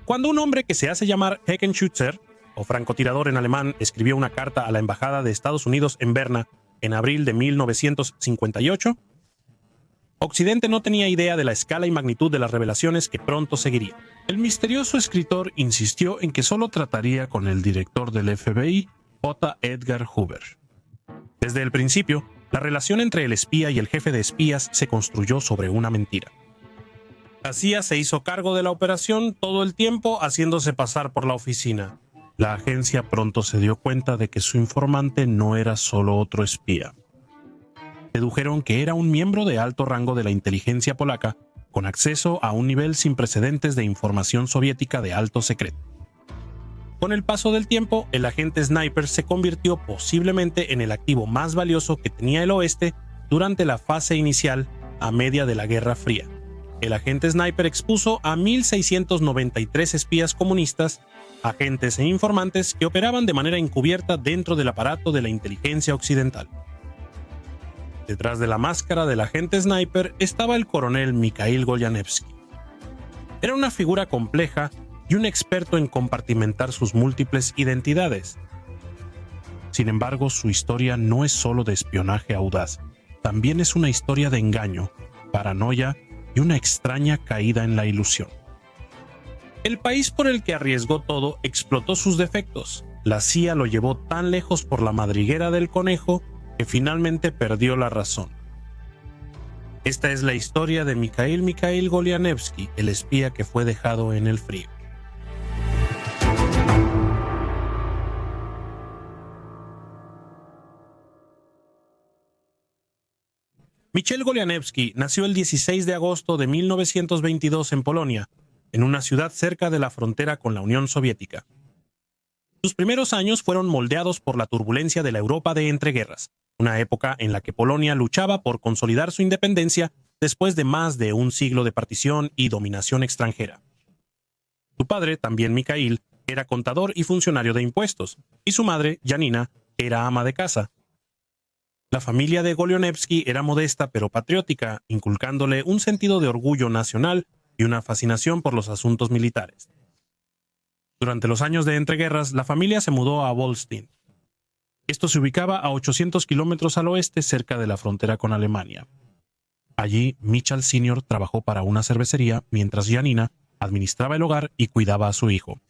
Cuando un hombre que se hace llamar Heckenschützer, o francotirador en alemán, escribió una carta a la Embajada de Estados Unidos en Berna en abril de 1958, Occidente no tenía idea de la escala y magnitud de las revelaciones que pronto seguirían. El misterioso escritor insistió en que solo trataría con el director del FBI, J. Edgar Hoover. Desde el principio, la relación entre el espía y el jefe de espías se construyó sobre una mentira. La CIA se hizo cargo de la operación todo el tiempo haciéndose pasar por la oficina. La agencia pronto se dio cuenta de que su informante no era solo otro espía. Dedujeron que era un miembro de alto rango de la inteligencia polaca, con acceso a un nivel sin precedentes de información soviética de alto secreto. Con el paso del tiempo, el agente Sniper se convirtió posiblemente en el activo más valioso que tenía el Oeste durante la fase inicial a media de la Guerra Fría. El agente Sniper expuso a 1.693 espías comunistas, agentes e informantes que operaban de manera encubierta dentro del aparato de la inteligencia occidental. Detrás de la máscara del agente Sniper estaba el coronel Mikhail Golyanevsky. Era una figura compleja y un experto en compartimentar sus múltiples identidades. Sin embargo, su historia no es solo de espionaje audaz, también es una historia de engaño, paranoia y una extraña caída en la ilusión. El país por el que arriesgó todo explotó sus defectos. La CIA lo llevó tan lejos por la madriguera del conejo que finalmente perdió la razón. Esta es la historia de Mikhail Golyanevsky, el espía que fue dejado en el frío. Michel Golyanevsky nació el 16 de agosto de 1922 en Polonia, en una ciudad cerca de la frontera con la Unión Soviética. Sus primeros años fueron moldeados por la turbulencia de la Europa de entreguerras, una época en la que Polonia luchaba por consolidar su independencia después de más de un siglo de partición y dominación extranjera. Su padre, también Mikhail, era contador y funcionario de impuestos, y su madre, Janina, era ama de casa. La familia de Golyanevsky era modesta pero patriótica, inculcándole un sentido de orgullo nacional y una fascinación por los asuntos militares. Durante los años de entreguerras, la familia se mudó a Wolstein. Esto se ubicaba a 800 kilómetros al oeste, cerca de la frontera con Alemania. Allí, Michal Sr. trabajó para una cervecería, mientras Janina administraba el hogar y cuidaba a su hijo.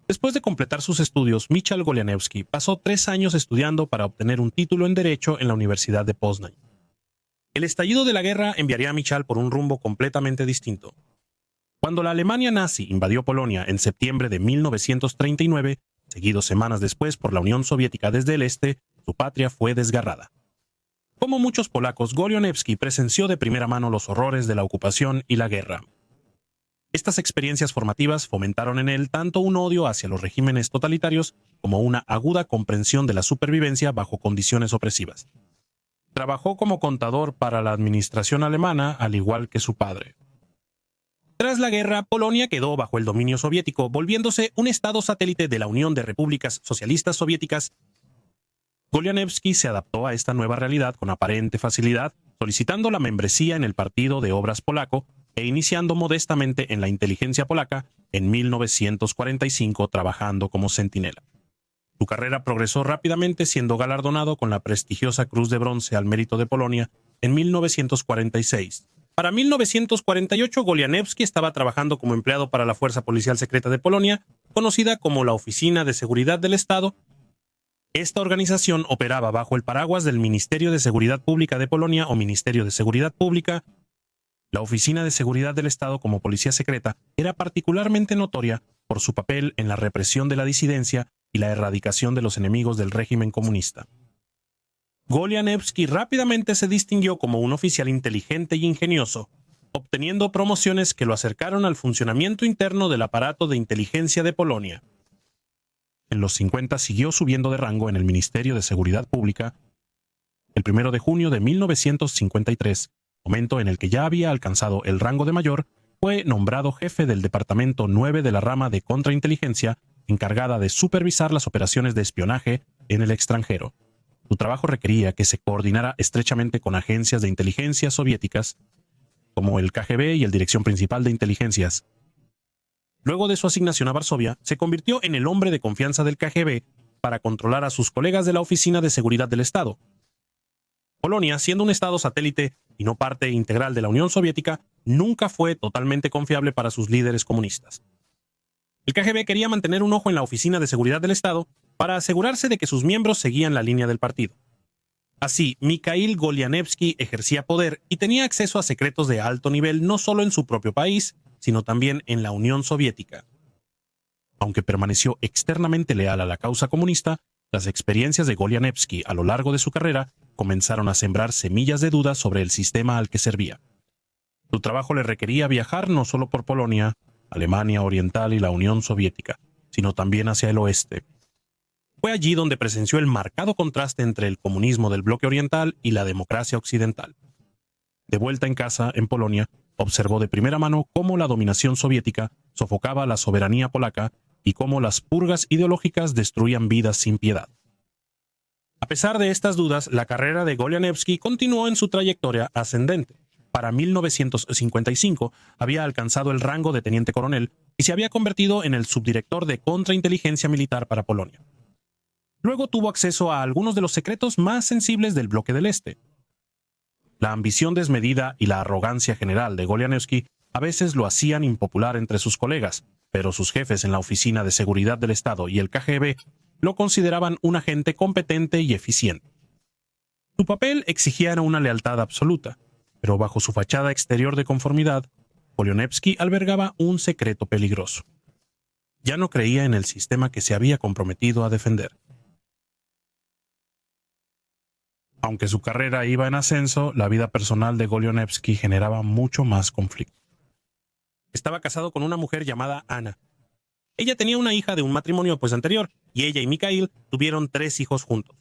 Después de completar sus estudios, Michal Golyanevsky pasó 3 años estudiando para obtener un título en Derecho en la Universidad de Poznań. El estallido de la guerra enviaría a Michal por un rumbo completamente distinto. Cuando la Alemania nazi invadió Polonia en septiembre de 1939, seguido semanas después por la Unión Soviética desde el este, su patria fue desgarrada. Como muchos polacos, Golyanevsky presenció de primera mano los horrores de la ocupación y la guerra. Estas experiencias formativas fomentaron en él tanto un odio hacia los regímenes totalitarios como una aguda comprensión de la supervivencia bajo condiciones opresivas. Trabajó como contador para la administración alemana, al igual que su padre. Tras la guerra, Polonia quedó bajo el dominio soviético, volviéndose un estado satélite de la Unión de Repúblicas Socialistas Soviéticas. Golyanevsky se adaptó a esta nueva realidad con aparente facilidad, solicitando la membresía en el Partido de Obras Polaco e iniciando modestamente en la inteligencia polaca en 1945 trabajando como centinela. Su carrera progresó rápidamente, siendo galardonado con la prestigiosa Cruz de Bronce al Mérito de Polonia en 1946. Para 1948, Golyanevsky estaba trabajando como empleado para la Fuerza Policial Secreta de Polonia, conocida como la Oficina de Seguridad del Estado. Esta organización operaba bajo el paraguas del Ministerio de Seguridad Pública de Polonia o Ministerio de Seguridad Pública. La Oficina de Seguridad del Estado como policía secreta era particularmente notoria por su papel en la represión de la disidencia y la erradicación de los enemigos del régimen comunista. Golyanevsky rápidamente se distinguió como un oficial inteligente y ingenioso, obteniendo promociones que lo acercaron al funcionamiento interno del aparato de inteligencia de Polonia. En los 50 siguió subiendo de rango en el Ministerio de Seguridad Pública. El 1 de junio de 1953, momento en el que ya había alcanzado el rango de mayor, fue nombrado jefe del Departamento 9 de la rama de contrainteligencia, encargada de supervisar las operaciones de espionaje en el extranjero. Su trabajo requería que se coordinara estrechamente con agencias de inteligencia soviéticas, como el KGB y el Dirección Principal de Inteligencias. Luego de su asignación a Varsovia, se convirtió en el hombre de confianza del KGB para controlar a sus colegas de la Oficina de Seguridad del Estado. Polonia, siendo un estado satélite y no parte integral de la Unión Soviética, nunca fue totalmente confiable para sus líderes comunistas. El KGB quería mantener un ojo en la Oficina de Seguridad del Estado para asegurarse de que sus miembros seguían la línea del partido. Así, Mikhail Golianevsky ejercía poder y tenía acceso a secretos de alto nivel no solo en su propio país, sino también en la Unión Soviética. Aunque permaneció externamente leal a la causa comunista, las experiencias de Golianevsky a lo largo de su carrera comenzaron a sembrar semillas de dudas sobre el sistema al que servía. Su trabajo le requería viajar no solo por Polonia, Alemania Oriental y la Unión Soviética, sino también hacia el oeste. Fue allí donde presenció el marcado contraste entre el comunismo del bloque oriental y la democracia occidental. De vuelta en casa, en Polonia, observó de primera mano cómo la dominación soviética sofocaba la soberanía polaca y cómo las purgas ideológicas destruían vidas sin piedad. A pesar de estas dudas, la carrera de Golianevsky continuó en su trayectoria ascendente. Para 1955 había alcanzado el rango de teniente coronel y se había convertido en el subdirector de contrainteligencia militar para Polonia. Luego tuvo acceso a algunos de los secretos más sensibles del bloque del Este. La ambición desmedida y la arrogancia general de Golianevsky a veces lo hacían impopular entre sus colegas, pero sus jefes en la Oficina de Seguridad del Estado y el KGB lo consideraban un agente competente y eficiente. Su papel exigía una lealtad absoluta, pero bajo su fachada exterior de conformidad, Golianevsky albergaba un secreto peligroso. Ya no creía en el sistema que se había comprometido a defender. Aunque su carrera iba en ascenso, la vida personal de Golianevsky generaba mucho más conflicto. Estaba casado con una mujer llamada Ana. Ella tenía una hija de un matrimonio anterior, y ella y Mikhail tuvieron 3 hijos juntos.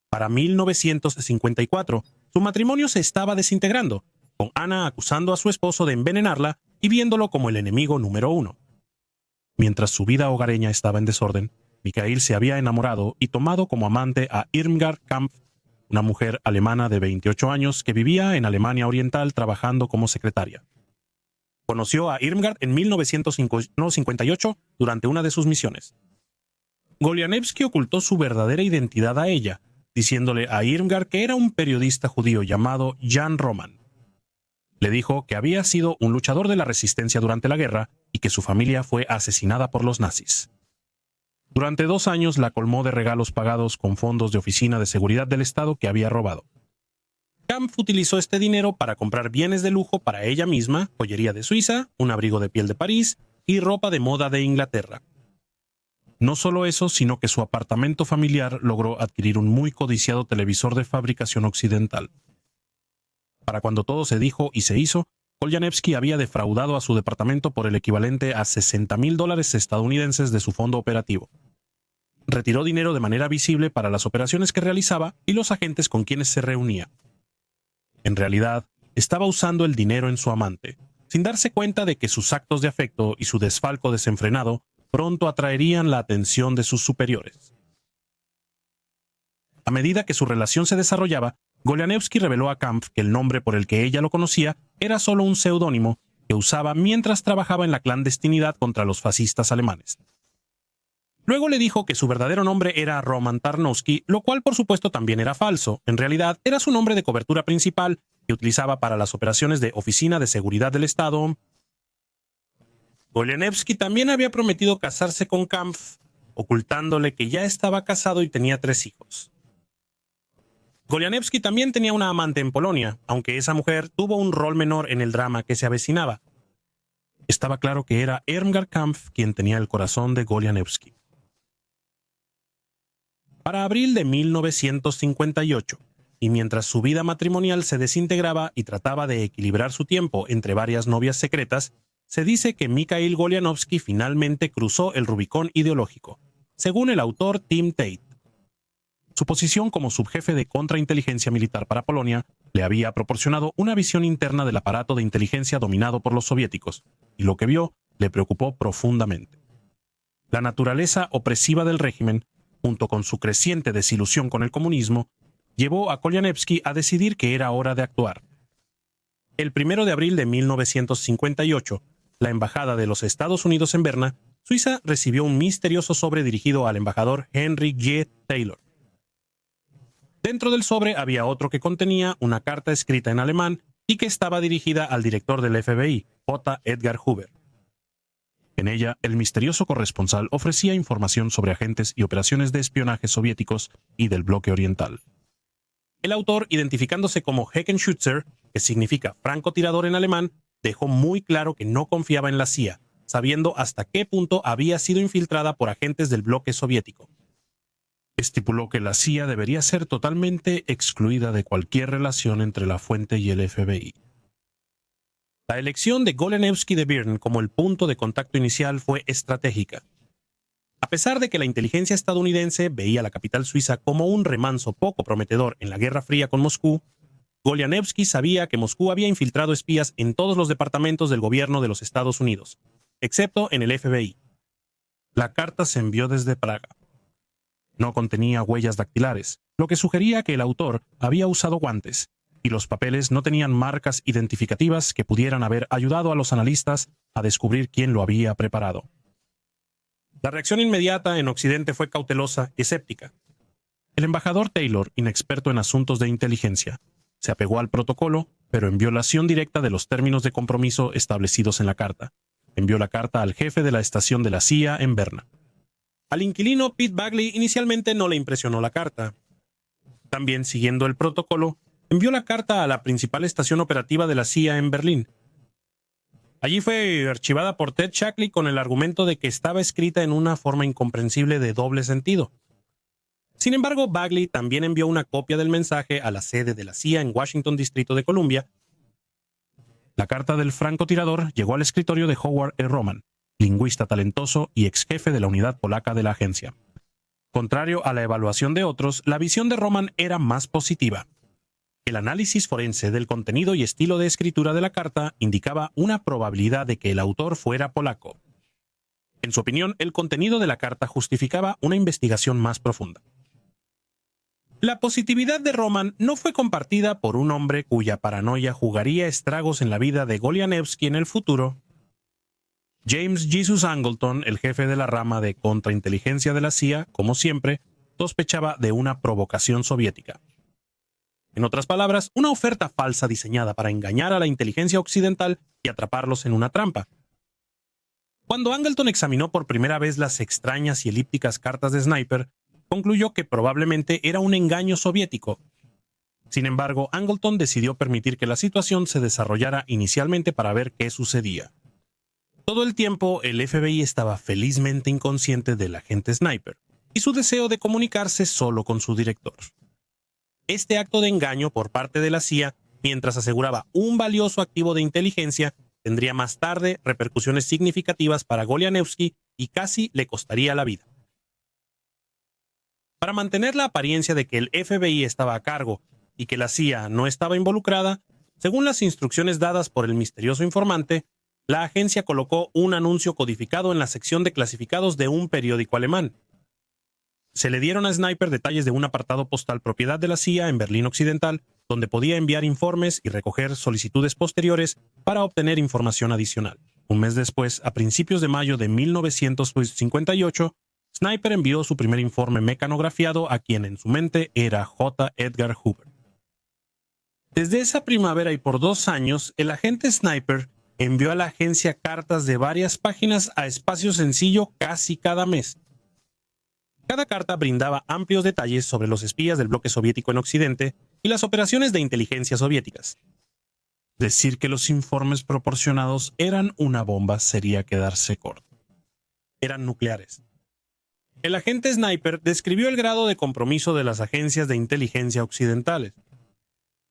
Para 1954, su matrimonio se estaba desintegrando, con Ana acusando a su esposo de envenenarla y viéndolo como el enemigo número 1. Mientras su vida hogareña estaba en desorden, Mikhail se había enamorado y tomado como amante a Irmgard Kampf, una mujer alemana de 28 años que vivía en Alemania Oriental trabajando como secretaria. Conoció a Irmgard en 1958 durante una de sus misiones. Golianevsky ocultó su verdadera identidad a ella, diciéndole a Irmgard que era un periodista judío llamado Jan Roman. Le dijo que había sido un luchador de la resistencia durante la guerra y que su familia fue asesinada por los nazis. Durante 2 años la colmó de regalos pagados con fondos de Oficina de Seguridad del Estado que había robado. Kampf utilizó este dinero para comprar bienes de lujo para ella misma, joyería de Suiza, un abrigo de piel de París y ropa de moda de Inglaterra. No solo eso, sino que su apartamento familiar logró adquirir un muy codiciado televisor de fabricación occidental. Para cuando todo se dijo y se hizo, Golianevsky había defraudado a su departamento por el equivalente a $60,000 estadounidenses de su fondo operativo. Retiró dinero de manera visible para las operaciones que realizaba y los agentes con quienes se reunía. En realidad, estaba usando el dinero en su amante, sin darse cuenta de que sus actos de afecto y su desfalco desenfrenado pronto atraerían la atención de sus superiores. A medida que su relación se desarrollaba, Golianevsky reveló a Kampf que el nombre por el que ella lo conocía era solo un seudónimo que usaba mientras trabajaba en la clandestinidad contra los fascistas alemanes. Luego le dijo que su verdadero nombre era Roman Tarnowski, lo cual por supuesto también era falso. En realidad era su nombre de cobertura principal que utilizaba para las operaciones de Oficina de Seguridad del Estado. Golianevsky también había prometido casarse con Kampf, ocultándole que ya estaba casado y tenía 3 hijos. Golianevsky también tenía una amante en Polonia, aunque esa mujer tuvo un rol menor en el drama que se avecinaba. Estaba claro que era Irmgard Kampf quien tenía el corazón de Golianevsky. Para abril de 1958, y mientras su vida matrimonial se desintegraba y trataba de equilibrar su tiempo entre varias novias secretas, se dice que Mikhail Golianevsky finalmente cruzó el Rubicón ideológico, según el autor Tim Tate. Su posición como subjefe de contrainteligencia militar para Polonia le había proporcionado una visión interna del aparato de inteligencia dominado por los soviéticos, y lo que vio le preocupó profundamente. La naturaleza opresiva del régimen, junto con su creciente desilusión con el comunismo, llevó a Golianevsky a decidir que era hora de actuar. El 1 de abril de 1958 la embajada de los Estados Unidos en Berna, Suiza recibió un misterioso sobre dirigido al embajador Henry G. Taylor. Dentro del sobre había otro que contenía una carta escrita en alemán y que estaba dirigida al director del FBI, J. Edgar Hoover. En ella, el misterioso corresponsal ofrecía información sobre agentes y operaciones de espionaje soviéticos y del bloque oriental. El autor, identificándose como Heckenschützer, que significa francotirador en alemán, dejó muy claro que no confiaba en la CIA, sabiendo hasta qué punto había sido infiltrada por agentes del bloque soviético. Estipuló que la CIA debería ser totalmente excluida de cualquier relación entre la fuente y el FBI. La elección de Goleanewski de Birn como el punto de contacto inicial fue estratégica. A pesar de que la inteligencia estadounidense veía la capital suiza como un remanso poco prometedor en la Guerra Fría con Moscú, Goleanewski sabía que Moscú había infiltrado espías en todos los departamentos del gobierno de los Estados Unidos, excepto en el FBI. La carta se envió desde Praga. No contenía huellas dactilares, lo que sugería que el autor había usado guantes, y los papeles no tenían marcas identificativas que pudieran haber ayudado a los analistas a descubrir quién lo había preparado. La reacción inmediata en Occidente fue cautelosa y escéptica. El embajador Taylor, inexperto en asuntos de inteligencia, se apegó al protocolo, pero en violación directa de los términos de compromiso establecidos en la carta. Envió la carta al jefe de la estación de la CIA en Berna. Al inquilino Pete Bagley inicialmente no le impresionó la carta. También, siguiendo el protocolo, envió la carta a la principal estación operativa de la CIA en Berlín. Allí fue archivada por Ted Shackley con el argumento de que estaba escrita en una forma incomprensible de doble sentido. Sin embargo, Bagley también envió una copia del mensaje a la sede de la CIA en Washington, Distrito de Columbia. La carta del francotirador llegó al escritorio de Howard E. Roman, lingüista talentoso y ex jefe de la unidad polaca de la agencia. Contrario a la evaluación de otros, la visión de Roman era más positiva. El análisis forense del contenido y estilo de escritura de la carta indicaba una probabilidad de que el autor fuera polaco. En su opinión, el contenido de la carta justificaba una investigación más profunda. La positividad de Roman no fue compartida por un hombre cuya paranoia jugaría estragos en la vida de Goleanewski en el futuro. James Jesus Angleton, el jefe de la rama de contrainteligencia de la CIA, como siempre, sospechaba de una provocación soviética. En otras palabras, una oferta falsa diseñada para engañar a la inteligencia occidental y atraparlos en una trampa. Cuando Angleton examinó por primera vez las extrañas y elípticas cartas de Sniper, concluyó que probablemente era un engaño soviético. Sin embargo, Angleton decidió permitir que la situación se desarrollara inicialmente para ver qué sucedía. Todo el tiempo, el FBI estaba felizmente inconsciente del agente Sniper y su deseo de comunicarse solo con su director. Este acto de engaño por parte de la CIA, mientras aseguraba un valioso activo de inteligencia, tendría más tarde repercusiones significativas para Goleanewski y casi le costaría la vida. Para mantener la apariencia de que el FBI estaba a cargo y que la CIA no estaba involucrada, según las instrucciones dadas por el misterioso informante, la agencia colocó un anuncio codificado en la sección de clasificados de un periódico alemán. Se le dieron a Sniper detalles de un apartado postal propiedad de la CIA en Berlín Occidental, donde podía enviar informes y recoger solicitudes posteriores para obtener información adicional. Un mes después, a principios de mayo de 1958, Sniper envió su primer informe mecanografiado a quien en su mente era J. Edgar Hoover. Desde esa primavera y por 2 años, el agente Sniper envió a la agencia cartas de varias páginas a espacio sencillo casi cada mes. Cada carta brindaba amplios detalles sobre los espías del bloque soviético en Occidente y las operaciones de inteligencia soviéticas. Decir que los informes proporcionados eran una bomba sería quedarse corto. Eran nucleares. El agente Sniper describió el grado de compromiso de las agencias de inteligencia occidentales.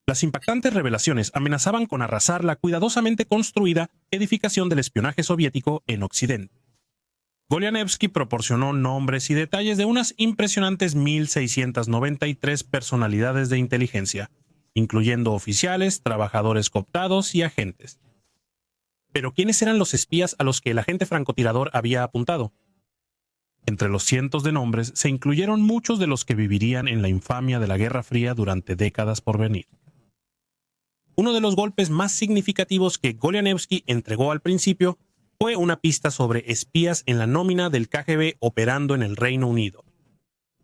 Las impactantes revelaciones amenazaban con arrasar la cuidadosamente construida edificación del espionaje soviético en Occidente. Goleanewski proporcionó nombres y detalles de unas impresionantes 1.693 personalidades de inteligencia, incluyendo oficiales, trabajadores cooptados y agentes. Pero ¿quiénes eran los espías a los que el agente francotirador había apuntado? Entre los cientos de nombres se incluyeron muchos de los que vivirían en la infamia de la Guerra Fría durante décadas por venir. Uno de los golpes más significativos que Goleanewski entregó al principio fue una pista sobre espías en la nómina del KGB operando en el Reino Unido.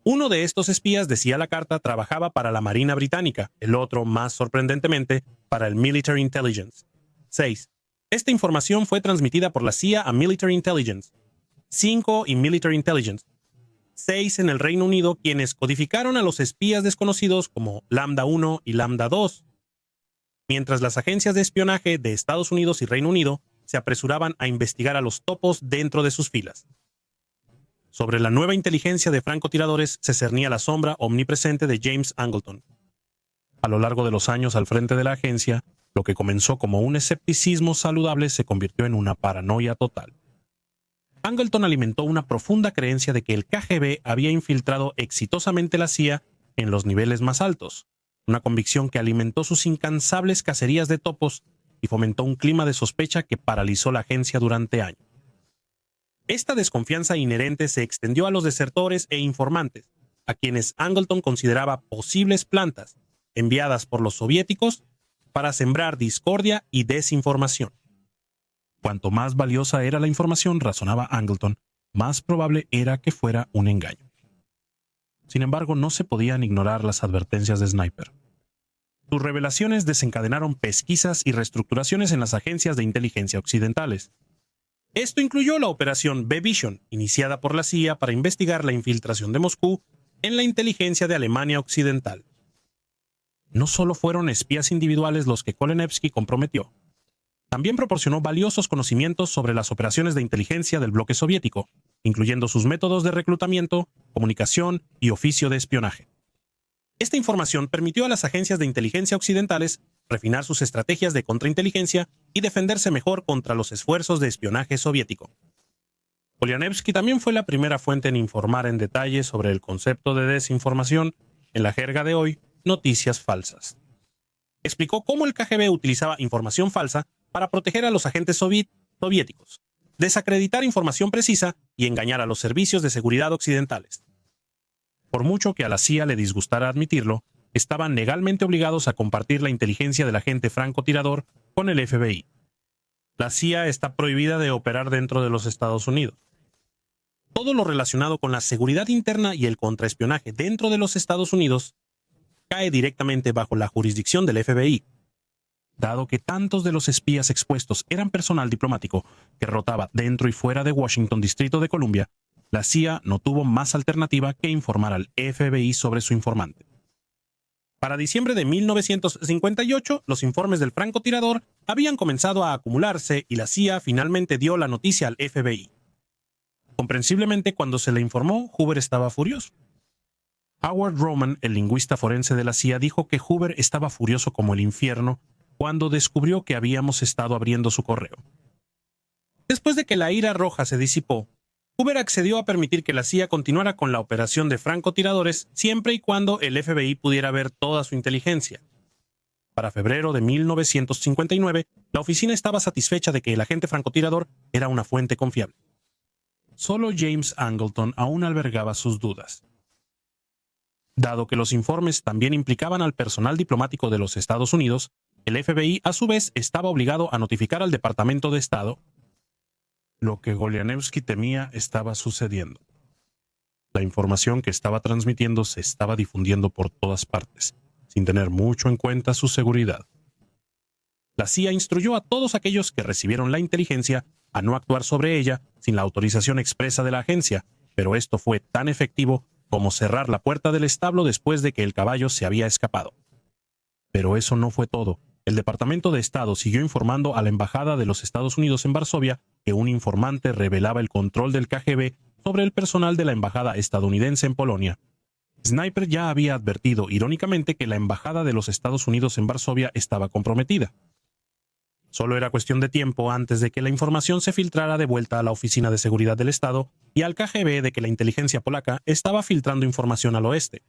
Uno de estos espías, decía la carta, trabajaba para la Marina Británica, el otro, más sorprendentemente, para el Military Intelligence. 6. Esta información fue transmitida por la CIA a Military Intelligence. 5 y Military Intelligence. 6 en el Reino Unido, quienes codificaron a los espías desconocidos como Lambda 1 y Lambda 2, mientras las agencias de espionaje de Estados Unidos y Reino Unido se apresuraban a investigar a los topos dentro de sus filas. Sobre la nueva inteligencia de francotiradores se cernía la sombra omnipresente de James Angleton. A lo largo de los años al frente de la agencia, lo que comenzó como un escepticismo saludable se convirtió en una paranoia total. Angleton alimentó una profunda creencia de que el KGB había infiltrado exitosamente la CIA en los niveles más altos, una convicción que alimentó sus incansables cacerías de topos y fomentó un clima de sospecha que paralizó la agencia durante años. Esta desconfianza inherente se extendió a los desertores e informantes, a quienes Angleton consideraba posibles plantas enviadas por los soviéticos para sembrar discordia y desinformación. Cuanto más valiosa era la información, razonaba Angleton, más probable era que fuera un engaño. Sin embargo, no se podían ignorar las advertencias de Sniper. Sus revelaciones desencadenaron pesquisas y reestructuraciones en las agencias de inteligencia occidentales. Esto incluyó la operación B-Vision, iniciada por la CIA para investigar la infiltración de Moscú en la inteligencia de Alemania Occidental. No solo fueron espías individuales los que Kolenevsky comprometió, también proporcionó valiosos conocimientos sobre las operaciones de inteligencia del bloque soviético, incluyendo sus métodos de reclutamiento, comunicación y oficio de espionaje. Esta información permitió a las agencias de inteligencia occidentales refinar sus estrategias de contrainteligencia y defenderse mejor contra los esfuerzos de espionaje soviético. Kolyanevsky también fue la primera fuente en informar en detalle sobre el concepto de desinformación, en la jerga de hoy, noticias falsas. Explicó cómo el KGB utilizaba información falsa para proteger a los agentes soviéticos, desacreditar información precisa y engañar a los servicios de seguridad occidentales. Por mucho que a la CIA le disgustara admitirlo, estaban legalmente obligados a compartir la inteligencia del agente francotirador con el FBI. La CIA está prohibida de operar dentro de los Estados Unidos. Todo lo relacionado con la seguridad interna y el contraespionaje dentro de los Estados Unidos cae directamente bajo la jurisdicción del FBI. Dado que tantos de los espías expuestos eran personal diplomático que rotaba dentro y fuera de Washington, Distrito de Columbia, la CIA no tuvo más alternativa que informar al FBI sobre su informante. Para diciembre de 1958, los informes del francotirador habían comenzado a acumularse y la CIA finalmente dio la noticia al FBI. Comprensiblemente, cuando se le informó, Hoover estaba furioso. Howard Roman, el lingüista forense de la CIA, dijo que Hoover estaba furioso como el infierno cuando descubrió que habíamos estado abriendo su correo. Después de que la ira roja se disipó, Hoover accedió a permitir que la CIA continuara con la operación de francotiradores siempre y cuando el FBI pudiera ver toda su inteligencia. Para febrero de 1959, la oficina estaba satisfecha de que el agente francotirador era una fuente confiable. Solo James Angleton aún albergaba sus dudas. Dado que los informes también implicaban al personal diplomático de los Estados Unidos, el FBI a su vez estaba obligado a notificar al Departamento de Estado. Lo que Kolyanevsky temía estaba sucediendo. La información que estaba transmitiendo se estaba difundiendo por todas partes, sin tener mucho en cuenta su seguridad. La CIA instruyó a todos aquellos que recibieron la inteligencia a no actuar sobre ella sin la autorización expresa de la agencia, pero esto fue tan efectivo como cerrar la puerta del establo después de que el caballo se había escapado. Pero eso no fue todo. El Departamento de Estado siguió informando a la Embajada de los Estados Unidos en Varsovia que un informante revelaba el control del KGB sobre el personal de la Embajada estadounidense en Polonia. Sniper ya había advertido irónicamente que la Embajada de los Estados Unidos en Varsovia estaba comprometida. Solo era cuestión de tiempo antes de que la información se filtrara de vuelta a la Oficina de Seguridad del Estado y al KGB de que la inteligencia polaca estaba filtrando información al oeste.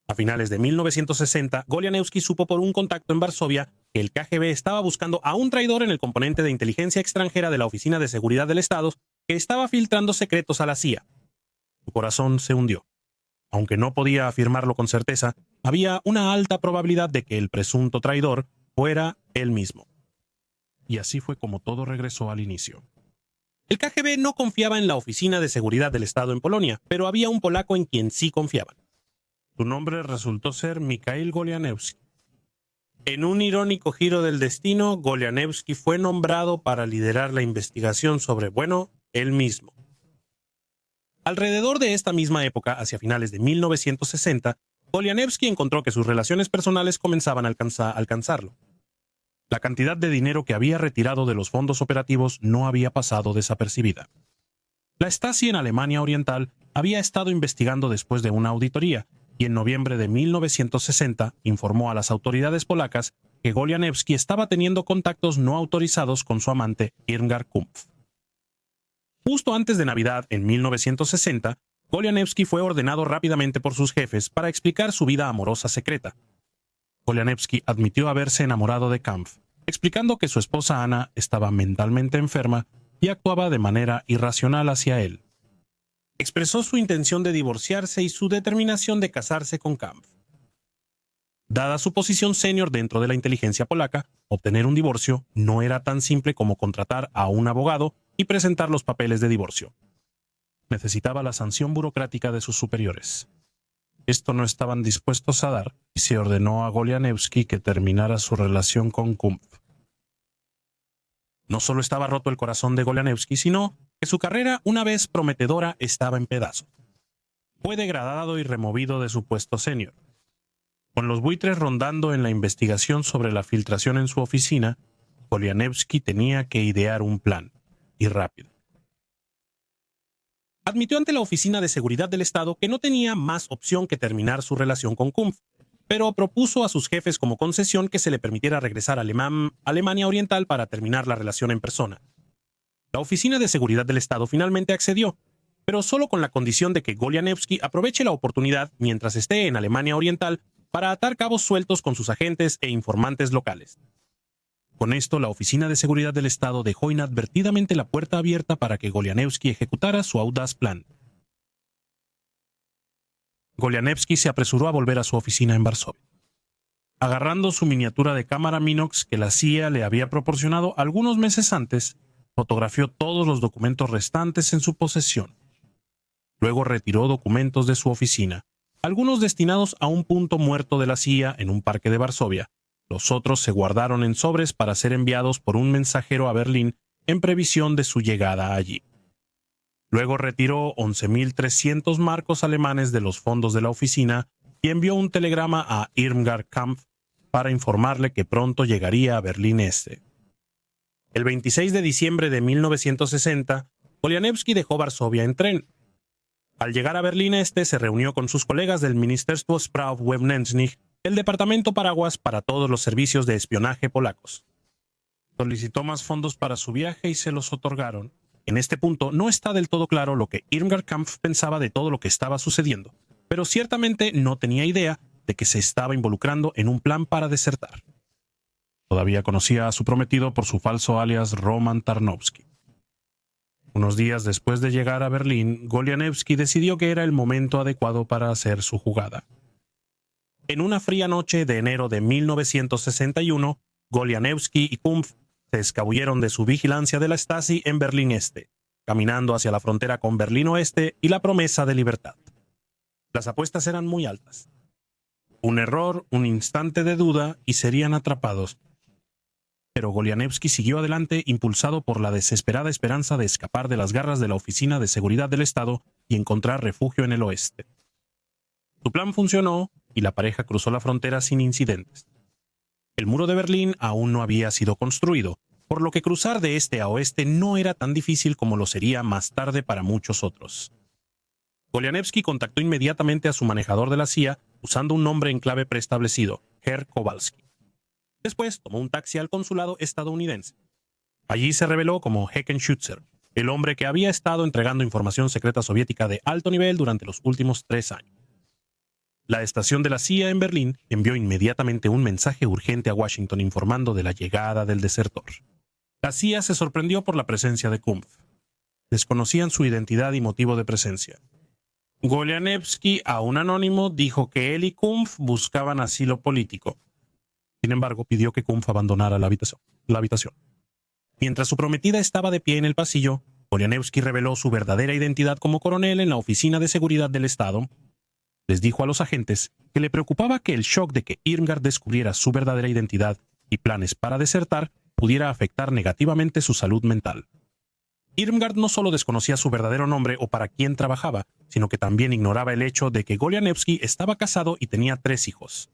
A finales de 1960, Kolyanevsky supo por un contacto en Varsovia que el KGB estaba buscando a un traidor en el componente de inteligencia extranjera de la Oficina de Seguridad del Estado que estaba filtrando secretos a la CIA. Su corazón se hundió. Aunque no podía afirmarlo con certeza, había una alta probabilidad de que el presunto traidor fuera él mismo. Y así fue como todo regresó al inicio. El KGB no confiaba en la Oficina de Seguridad del Estado en Polonia, pero había un polaco en quien sí confiaban. Su nombre resultó ser Mikhail Golianevsky. En un irónico giro del destino, Golianevsky fue nombrado para liderar la investigación sobre, él mismo. Alrededor de esta misma época, hacia finales de 1960, Golianevsky encontró que sus relaciones personales comenzaban a alcanzarlo. La cantidad de dinero que había retirado de los fondos operativos no había pasado desapercibida. La Stasi en Alemania Oriental había estado investigando después de una auditoría y en noviembre de 1960 informó a las autoridades polacas que Golianevsky estaba teniendo contactos no autorizados con su amante Irmgard Kumpf. Justo antes de Navidad, en 1960, Golianevsky fue ordenado rápidamente por sus jefes para explicar su vida amorosa secreta. Golianevsky admitió haberse enamorado de Kampf, explicando que su esposa Ana estaba mentalmente enferma y actuaba de manera irracional hacia él. Expresó su intención de divorciarse y su determinación de casarse con Kampf. Dada su posición senior dentro de la inteligencia polaca, obtener un divorcio no era tan simple como contratar a un abogado y presentar los papeles de divorcio. Necesitaba la sanción burocrática de sus superiores. Esto no estaban dispuestos a dar y se ordenó a Golianevsky que terminara su relación con Kumpf. No solo estaba roto el corazón de Golianevsky, sino que su carrera, una vez prometedora, estaba en pedazos. Fue degradado y removido de su puesto senior. Con los buitres rondando en la investigación sobre la filtración en su oficina, Golianevsky tenía que idear un plan, y rápido. Admitió ante la Oficina de Seguridad del Estado que no tenía más opción que terminar su relación con Kumpf, pero propuso a sus jefes como concesión que se le permitiera regresar a Alemania Oriental para terminar la relación en persona. La Oficina de Seguridad del Estado finalmente accedió, pero solo con la condición de que Golianevsky aproveche la oportunidad mientras esté en Alemania Oriental para atar cabos sueltos con sus agentes e informantes locales. Con esto, la Oficina de Seguridad del Estado dejó inadvertidamente la puerta abierta para que Golianevsky ejecutara su audaz plan. Golianevsky se apresuró a volver a su oficina en Varsovia. Agarrando su miniatura de cámara Minox que la CIA le había proporcionado algunos meses antes, fotografió todos los documentos restantes en su posesión. Luego retiró documentos de su oficina, algunos destinados a un punto muerto de la CIA en un parque de Varsovia. Los otros se guardaron en sobres para ser enviados por un mensajero a Berlín en previsión de su llegada allí. Luego retiró 11.300 marcos alemanes de los fondos de la oficina y envió un telegrama a Irmgard Kampf para informarle que pronto llegaría a Berlín Este. El 26 de diciembre de 1960, Golianevsky dejó Varsovia en tren. Al llegar a Berlín Este, se reunió con sus colegas del Ministerstwo Spraw Wewnętrznych, el departamento paraguas para todos los servicios de espionaje polacos. Solicitó más fondos para su viaje y se los otorgaron. En este punto no está del todo claro lo que Irmgard Kampf pensaba de todo lo que estaba sucediendo, pero ciertamente no tenía idea de que se estaba involucrando en un plan para desertar. Todavía conocía a su prometido por su falso alias Roman Tarnowski. Unos días después de llegar a Berlín, Golianevsky decidió que era el momento adecuado para hacer su jugada. En una fría noche de enero de 1961, Golianevsky y Kumpf se escabulleron de su vigilancia de la Stasi en Berlín Este, caminando hacia la frontera con Berlín Oeste y la promesa de libertad. Las apuestas eran muy altas. Un error, un instante de duda y serían atrapados. Pero Golianevsky siguió adelante impulsado por la desesperada esperanza de escapar de las garras de la Oficina de Seguridad del Estado y encontrar refugio en el oeste. Su plan funcionó y la pareja cruzó la frontera sin incidentes. El muro de Berlín aún no había sido construido, por lo que cruzar de este a oeste no era tan difícil como lo sería más tarde para muchos otros. Golianevsky contactó inmediatamente a su manejador de la CIA usando un nombre en clave preestablecido, Herr Kowalski. Después tomó un taxi al consulado estadounidense. Allí se reveló como Heckenschützer, el hombre que había estado entregando información secreta soviética de alto nivel durante los últimos 3 años. La estación de la CIA en Berlín envió inmediatamente un mensaje urgente a Washington informando de la llegada del desertor. La CIA se sorprendió por la presencia de Kumpf. Desconocían su identidad y motivo de presencia. Golianevsky, a un anónimo, dijo que él y Kumpf buscaban asilo político. Sin embargo, pidió que Kumpf abandonara la habitación. Mientras su prometida estaba de pie en el pasillo, Golianevsky reveló su verdadera identidad como coronel en la Oficina de Seguridad del Estado. Les dijo a los agentes que le preocupaba que el shock de que Irmgard descubriera su verdadera identidad y planes para desertar pudiera afectar negativamente su salud mental. Irmgard no solo desconocía su verdadero nombre o para quién trabajaba, sino que también ignoraba el hecho de que Golianevsky estaba casado y tenía 3 hijos.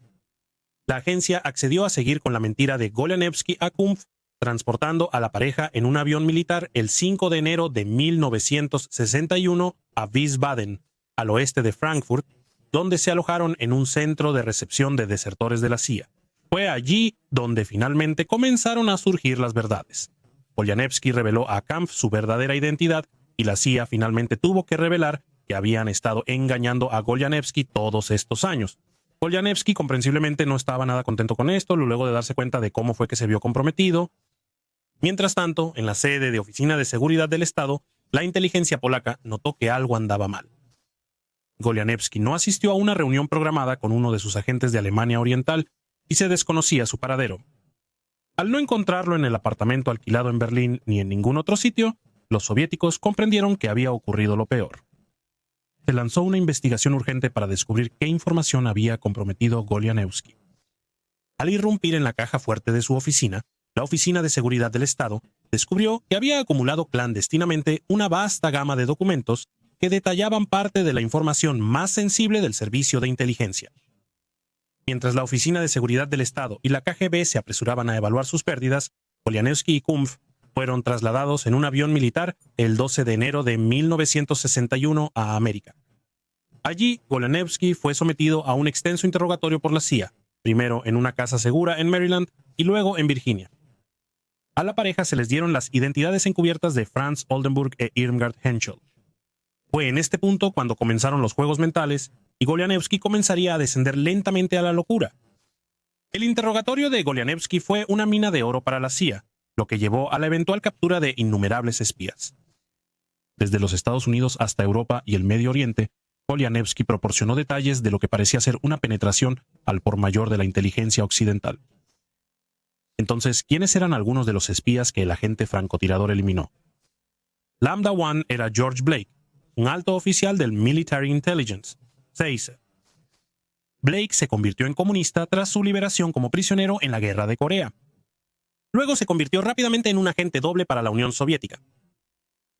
La agencia accedió a seguir con la mentira de Golianevsky a Kumpf, transportando a la pareja en un avión militar el 5 de enero de 1961 a Wiesbaden, al oeste de Frankfurt, donde se alojaron en un centro de recepción de desertores de la CIA. Fue allí donde finalmente comenzaron a surgir las verdades. Golianevsky reveló a Kampf su verdadera identidad y la CIA finalmente tuvo que revelar que habían estado engañando a Golianevsky todos estos años. Golianevsky comprensiblemente no estaba nada contento con esto, luego de darse cuenta de cómo fue que se vio comprometido. Mientras tanto, en la sede de Oficina de Seguridad del Estado, la inteligencia polaca notó que algo andaba mal. Golianevsky no asistió a una reunión programada con uno de sus agentes de Alemania Oriental y se desconocía su paradero. Al no encontrarlo en el apartamento alquilado en Berlín ni en ningún otro sitio, los soviéticos comprendieron que había ocurrido lo peor. Se lanzó una investigación urgente para descubrir qué información había comprometido Golianevsky. Al irrumpir en la caja fuerte de su oficina, la Oficina de Seguridad del Estado descubrió que había acumulado clandestinamente una vasta gama de documentos que detallaban parte de la información más sensible del servicio de inteligencia. Mientras la Oficina de Seguridad del Estado y la KGB se apresuraban a evaluar sus pérdidas, Golianevsky y Kumpf fueron trasladados en un avión militar el 12 de enero de 1961 a América. Allí, Golianevsky fue sometido a un extenso interrogatorio por la CIA, primero en una casa segura en Maryland y luego en Virginia. A la pareja se les dieron las identidades encubiertas de Franz Oldenburg e Irmgard Henschel. Fue en este punto cuando comenzaron los juegos mentales y Golianevsky comenzaría a descender lentamente a la locura. El interrogatorio de Golianevsky fue una mina de oro para la CIA, lo que llevó a la eventual captura de innumerables espías. Desde los Estados Unidos hasta Europa y el Medio Oriente, Golianevsky proporcionó detalles de lo que parecía ser una penetración al por mayor de la inteligencia occidental. Entonces, ¿quiénes eran algunos de los espías que el agente francotirador eliminó? Lambda One era George Blake, un alto oficial del Military Intelligence, CISA. Blake se convirtió en comunista tras su liberación como prisionero en la Guerra de Corea. Luego se convirtió rápidamente en un agente doble para la Unión Soviética.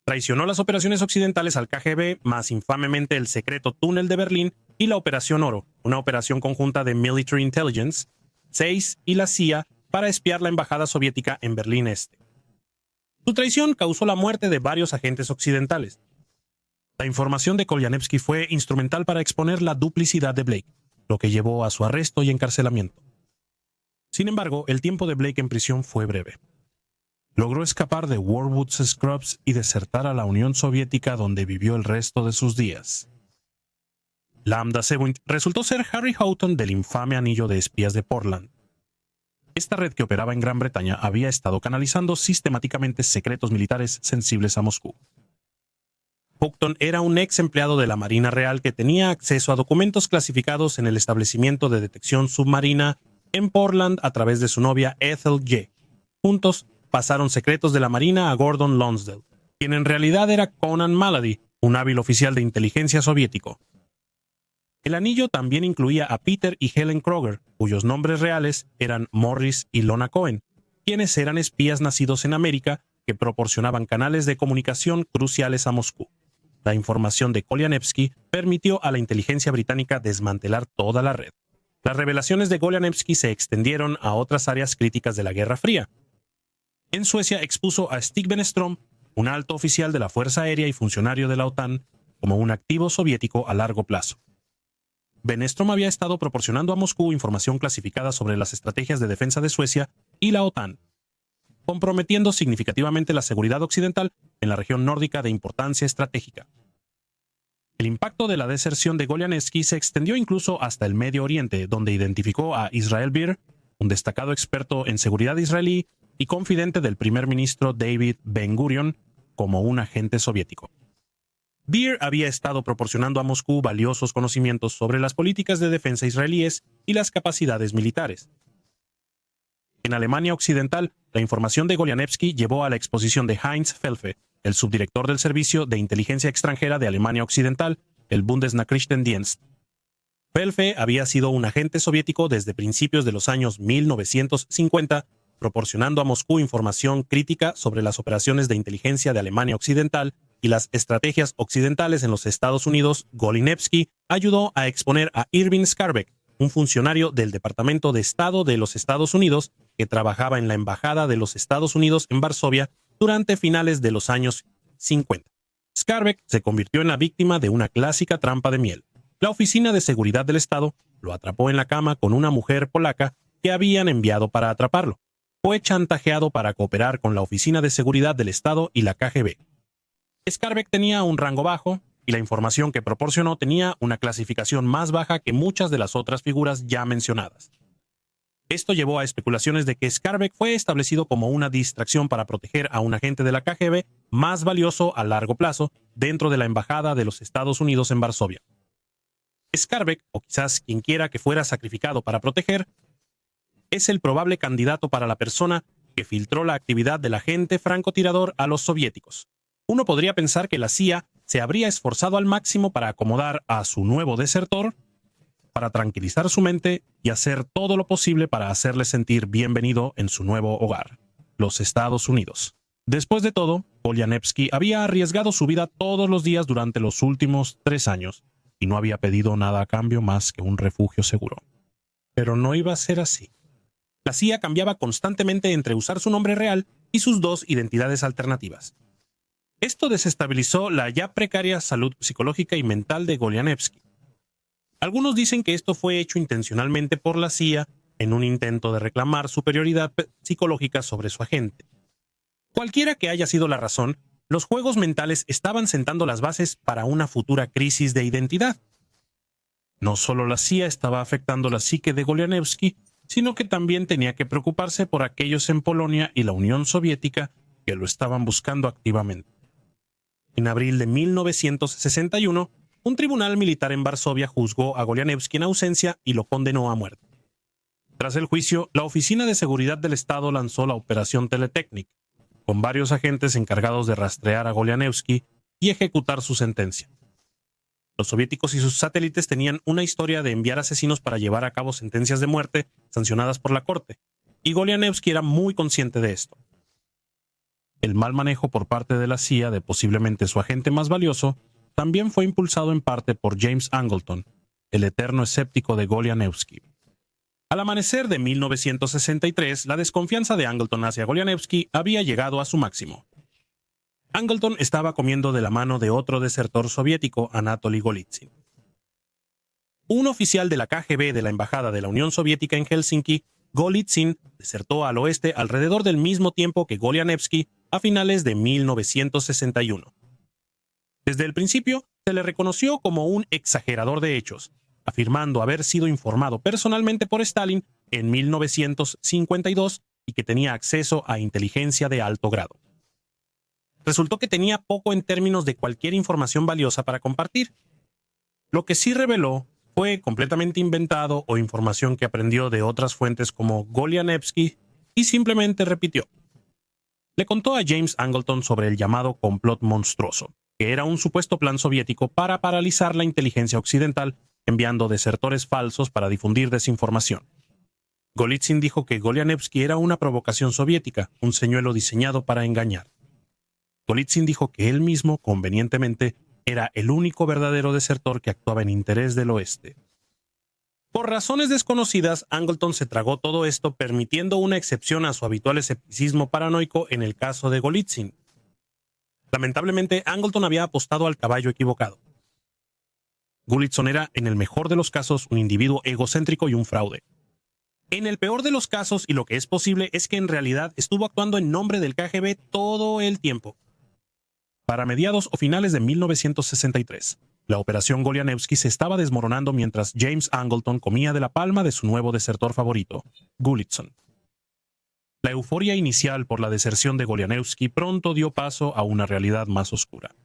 Traicionó las operaciones occidentales al KGB, más infamemente el secreto túnel de Berlín y la Operación Oro, una operación conjunta de Military Intelligence, SEIS y la CIA para espiar la embajada soviética en Berlín Este. Su traición causó la muerte de varios agentes occidentales. La información de Golianevsky fue instrumental para exponer la duplicidad de Blake, lo que llevó a su arresto y encarcelamiento. Sin embargo, el tiempo de Blake en prisión fue breve. Logró escapar de Warwood's Scrubs y desertar a la Unión Soviética, donde vivió el resto de sus días. Lambda 7 resultó ser Harry Houghton del infame anillo de espías de Portland. Esta red que operaba en Gran Bretaña había estado canalizando sistemáticamente secretos militares sensibles a Moscú. Houghton era un ex empleado de la Marina Real que tenía acceso a documentos clasificados en el establecimiento de detección submarina en Portland a través de su novia Ethel Ye. Juntos pasaron secretos de la Marina a Gordon Lonsdale, quien en realidad era Conan Malady, un hábil oficial de inteligencia soviético. El anillo también incluía a Peter y Helen Kroger, cuyos nombres reales eran Morris y Lona Cohen, quienes eran espías nacidos en América que proporcionaban canales de comunicación cruciales a Moscú. La información de Golianevsky permitió a la inteligencia británica desmantelar toda la red. Las revelaciones de Golianevsky se extendieron a otras áreas críticas de la Guerra Fría. En Suecia expuso a Stig Wenström, un alto oficial de la Fuerza Aérea y funcionario de la OTAN, como un activo soviético a largo plazo. Wenström había estado proporcionando a Moscú información clasificada sobre las estrategias de defensa de Suecia y la OTAN, comprometiendo significativamente la seguridad occidental en la región nórdica de importancia estratégica. El impacto de la deserción de Golianevsky se extendió incluso hasta el Medio Oriente, donde identificó a Israel Beer, un destacado experto en seguridad israelí y confidente del primer ministro David Ben-Gurion, como un agente soviético. Beer había estado proporcionando a Moscú valiosos conocimientos sobre las políticas de defensa israelíes y las capacidades militares. En Alemania Occidental, la información de Golianevsky llevó a la exposición de Heinz Felfe, el subdirector del Servicio de Inteligencia Extranjera de Alemania Occidental, el Bundesnachrichtendienst. Felfe había sido un agente soviético desde principios de los años 1950, proporcionando a Moscú información crítica sobre las operaciones de inteligencia de Alemania Occidental y las estrategias occidentales en los Estados Unidos. Golinevsky ayudó a exponer a Irving Skarbek, un funcionario del Departamento de Estado de los Estados Unidos que trabajaba en la Embajada de los Estados Unidos en Varsovia durante finales de los años 50. Skarbek se convirtió en la víctima de una clásica trampa de miel. La Oficina de Seguridad del Estado lo atrapó en la cama con una mujer polaca que habían enviado para atraparlo. Fue chantajeado para cooperar con la Oficina de Seguridad del Estado y la KGB. Skarbek tenía un rango bajo y la información que proporcionó tenía una clasificación más baja que muchas de las otras figuras ya mencionadas. Esto llevó a especulaciones de que Skarbek fue establecido como una distracción para proteger a un agente de la KGB más valioso a largo plazo dentro de la Embajada de los Estados Unidos en Varsovia. Skarbek, o quizás quien quiera que fuera sacrificado para proteger, es el probable candidato para la persona que filtró la actividad del agente francotirador a los soviéticos. Uno podría pensar que la CIA se habría esforzado al máximo para acomodar a su nuevo desertor, para tranquilizar su mente y hacer todo lo posible para hacerle sentir bienvenido en su nuevo hogar, los Estados Unidos. Después de todo, Golinevsky había arriesgado su vida todos los días durante los últimos 3 años y no había pedido nada a cambio más que un refugio seguro. Pero no iba a ser así. La CIA cambiaba constantemente entre usar su nombre real y sus 2 identidades alternativas. Esto desestabilizó la ya precaria salud psicológica y mental de Golinevsky. Algunos dicen que esto fue hecho intencionalmente por la CIA en un intento de reclamar superioridad psicológica sobre su agente. Cualquiera que haya sido la razón, los juegos mentales estaban sentando las bases para una futura crisis de identidad. No solo la CIA estaba afectando la psique de Golinevsky, sino que también tenía que preocuparse por aquellos en Polonia y la Unión Soviética que lo estaban buscando activamente. En abril de 1961, un tribunal militar en Varsovia juzgó a Golinevsky en ausencia y lo condenó a muerte. Tras el juicio, la Oficina de Seguridad del Estado lanzó la Operación Teletechnik, con varios agentes encargados de rastrear a Golinevsky y ejecutar su sentencia. Los soviéticos y sus satélites tenían una historia de enviar asesinos para llevar a cabo sentencias de muerte sancionadas por la corte, y Golinevsky era muy consciente de esto. El mal manejo por parte de la CIA de posiblemente su agente más valioso también fue impulsado en parte por James Angleton, el eterno escéptico de Golinevsky. Al amanecer de 1963, la desconfianza de Angleton hacia Golinevsky había llegado a su máximo. Angleton estaba comiendo de la mano de otro desertor soviético, Anatoly Golitsyn. Un oficial de la KGB de la Embajada de la Unión Soviética en Helsinki, Golitsyn desertó al oeste alrededor del mismo tiempo que Golinevsky a finales de 1961. Desde el principio, se le reconoció como un exagerador de hechos, afirmando haber sido informado personalmente por Stalin en 1952 y que tenía acceso a inteligencia de alto grado. Resultó que tenía poco en términos de cualquier información valiosa para compartir. Lo que sí reveló fue completamente inventado o información que aprendió de otras fuentes como Golinevsky y simplemente repitió. Le contó a James Angleton sobre el llamado complot monstruoso, que era un supuesto plan soviético para paralizar la inteligencia occidental, enviando desertores falsos para difundir desinformación. Golitsyn dijo que Golinevsky era una provocación soviética, un señuelo diseñado para engañar. Golitsyn dijo que él mismo, convenientemente, era el único verdadero desertor que actuaba en interés del oeste. Por razones desconocidas, Angleton se tragó todo esto, permitiendo una excepción a su habitual escepticismo paranoico en el caso de Golitsyn. Lamentablemente, Angleton había apostado al caballo equivocado. Golitsyn era, en el mejor de los casos, un individuo egocéntrico y un fraude. En el peor de los casos, y lo que es posible, es que en realidad estuvo actuando en nombre del KGB todo el tiempo. Para mediados o finales de 1963, la operación Golinevsky se estaba desmoronando mientras James Angleton comía de la palma de su nuevo desertor favorito, Golitsyn. La euforia inicial por la deserción de Golinevsky pronto dio paso a una realidad más oscura.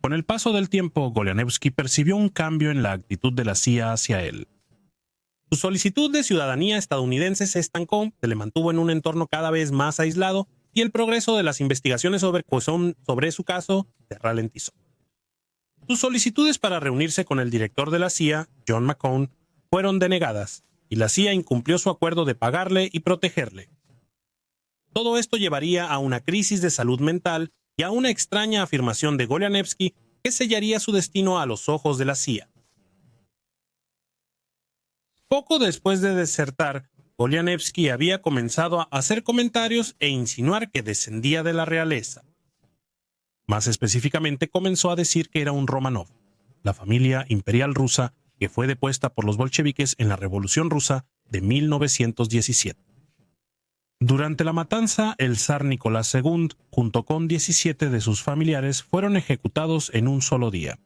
Con el paso del tiempo, Golinevsky percibió un cambio en la actitud de la CIA hacia él. Su solicitud de ciudadanía estadounidense se estancó, se le mantuvo en un entorno cada vez más aislado y el progreso de las investigaciones sobre su caso se ralentizó. Sus solicitudes para reunirse con el director de la CIA, John McCone, fueron denegadas, y la CIA incumplió su acuerdo de pagarle y protegerle. Todo esto llevaría a una crisis de salud mental y a una extraña afirmación de Golianevsky que sellaría su destino a los ojos de la CIA. Poco después de desertar, Golianevsky había comenzado a hacer comentarios e insinuar que descendía de la realeza. Más específicamente, comenzó a decir que era un Romanov, la familia imperial rusa que fue depuesta por los bolcheviques en la Revolución Rusa de 1917. Durante la matanza, el zar Nicolás II, junto con 17 de sus familiares, fueron ejecutados en un solo día.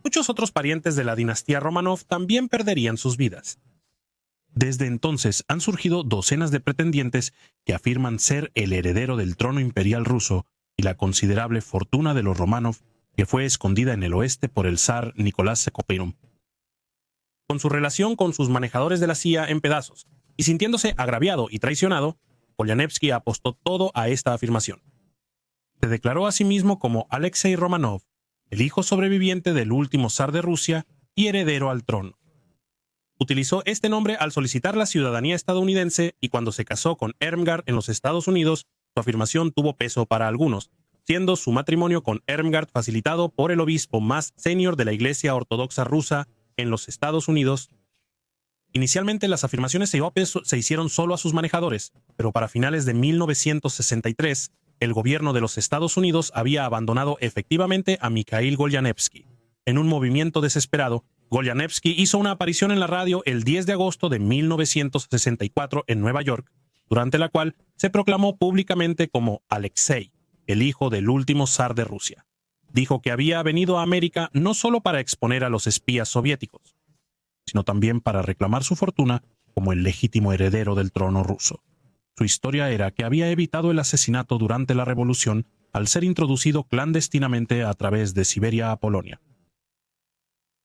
Muchos otros parientes de la dinastía Romanov también perderían sus vidas. Desde entonces han surgido docenas de pretendientes que afirman ser el heredero del trono imperial ruso y la considerable fortuna de los Romanov que fue escondida en el oeste por el zar Nicolás II. Con su relación con sus manejadores de la CIA en pedazos y sintiéndose agraviado y traicionado, Golianevsky apostó todo a esta afirmación. Se declaró a sí mismo como Alexei Romanov, el hijo sobreviviente del último zar de Rusia y heredero al trono. Utilizó este nombre al solicitar la ciudadanía estadounidense y cuando se casó con Ermgard en los Estados Unidos, su afirmación tuvo peso para algunos, siendo su matrimonio con Ermgard facilitado por el obispo más senior de la Iglesia Ortodoxa rusa en los Estados Unidos. Inicialmente las afirmaciones se hicieron solo a sus manejadores, pero para finales de 1963, el gobierno de los Estados Unidos había abandonado efectivamente a Mikhail Golianevsky. En un movimiento desesperado, Golianevsky hizo una aparición en la radio el 10 de agosto de 1964 en Nueva York, durante la cual se proclamó públicamente como Alexei, el hijo del último zar de Rusia. Dijo que había venido a América no solo para exponer a los espías soviéticos, sino también para reclamar su fortuna como el legítimo heredero del trono ruso. Su historia era que había evitado el asesinato durante la revolución al ser introducido clandestinamente a través de Siberia a Polonia.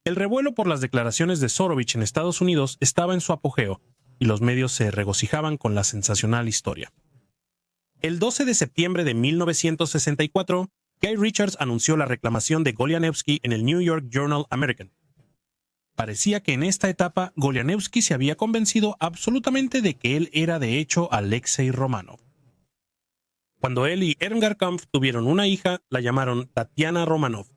El revuelo por las declaraciones de Zorovich en Estados Unidos estaba en su apogeo y los medios se regocijaban con la sensacional historia. El 12 de septiembre de 1964, Guy Richards anunció la reclamación de Golianevsky en el New York Journal American. Parecía que en esta etapa Golianevsky se había convencido absolutamente de que él era de hecho Alexei Romanov. Cuando él y Irmgard Kampf tuvieron una hija, la llamaron Tatiana Romanov.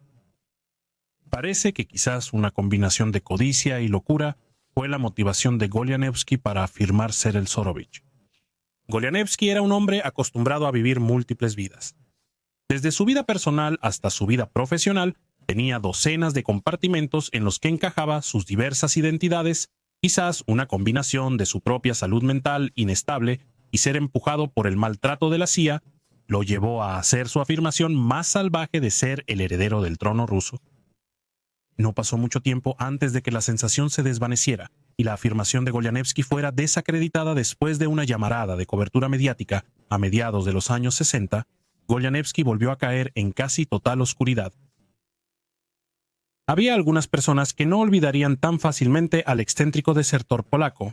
Parece que quizás una combinación de codicia y locura fue la motivación de Golianevsky para afirmar ser el Zorovich. Golianevsky era un hombre acostumbrado a vivir múltiples vidas. Desde su vida personal hasta su vida profesional, tenía docenas de compartimentos en los que encajaba sus diversas identidades, quizás una combinación de su propia salud mental inestable y ser empujado por el maltrato de la CIA, lo llevó a hacer su afirmación más salvaje de ser el heredero del trono ruso. No pasó mucho tiempo antes de que la sensación se desvaneciera y la afirmación de Golianevsky fuera desacreditada después de una llamarada de cobertura mediática a mediados de los años 60. Golianevsky volvió a caer en casi total oscuridad. Había algunas personas que no olvidarían tan fácilmente al excéntrico desertor polaco.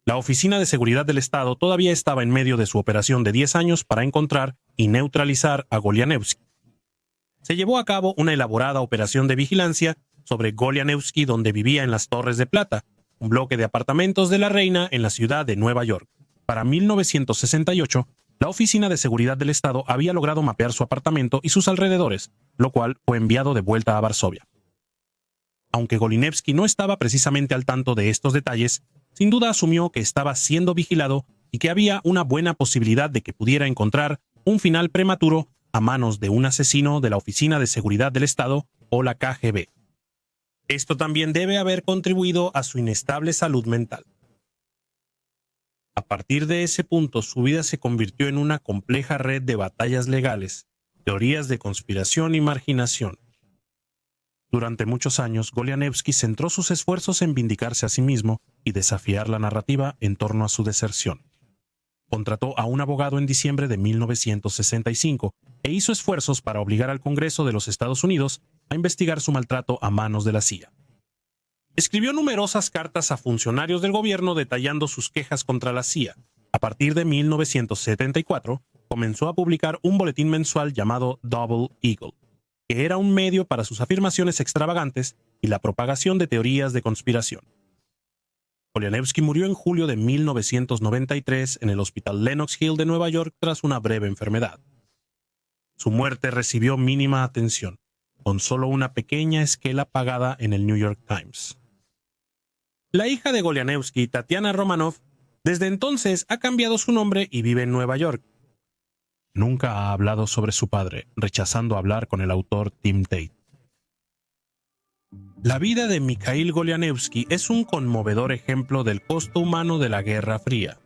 La Oficina de Seguridad del Estado todavía estaba en medio de su operación de 10 años para encontrar y neutralizar a Golianevsky. Se llevó a cabo una elaborada operación de vigilancia sobre Golianevsky donde vivía en las Torres de Plata, un bloque de apartamentos de la Reina en la ciudad de Nueva York. Para 1968, la Oficina de Seguridad del Estado había logrado mapear su apartamento y sus alrededores, lo cual fue enviado de vuelta a Varsovia. Aunque Golianevsky no estaba precisamente al tanto de estos detalles, sin duda asumió que estaba siendo vigilado y que había una buena posibilidad de que pudiera encontrar un final prematuro a manos de un asesino de la Oficina de Seguridad del Estado o la KGB. Esto también debe haber contribuido a su inestable salud mental. A partir de ese punto, su vida se convirtió en una compleja red de batallas legales, teorías de conspiración y marginación. Durante muchos años, Golianevsky centró sus esfuerzos en vindicarse a sí mismo y desafiar la narrativa en torno a su deserción. Contrató a un abogado en diciembre de 1965 e hizo esfuerzos para obligar al Congreso de los Estados Unidos a investigar su maltrato a manos de la CIA. Escribió numerosas cartas a funcionarios del gobierno detallando sus quejas contra la CIA. A partir de 1974, comenzó a publicar un boletín mensual llamado Double Eagle, que era un medio para sus afirmaciones extravagantes y la propagación de teorías de conspiración. Golianevsky murió en julio de 1993 en el Hospital Lenox Hill de Nueva York tras una breve enfermedad. Su muerte recibió mínima atención, con solo una pequeña esquela pagada en el New York Times. La hija de Golianevsky, Tatiana Romanov, desde entonces ha cambiado su nombre y vive en Nueva York. Nunca ha hablado sobre su padre, rechazando hablar con el autor Tim Tate. La vida de Mikhail Golianevsky es un conmovedor ejemplo del costo humano de la Guerra Fría.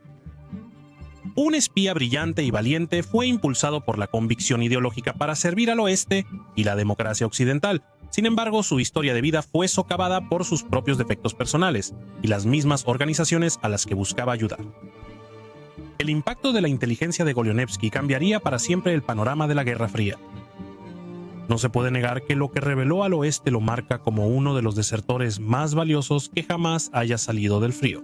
Un espía brillante y valiente fue impulsado por la convicción ideológica para servir al oeste y la democracia occidental. Sin embargo, su historia de vida fue socavada por sus propios defectos personales y las mismas organizaciones a las que buscaba ayudar. El impacto de la inteligencia de Golianevsky cambiaría para siempre el panorama de la Guerra Fría. No se puede negar que lo que reveló al oeste lo marca como uno de los desertores más valiosos que jamás haya salido del frío.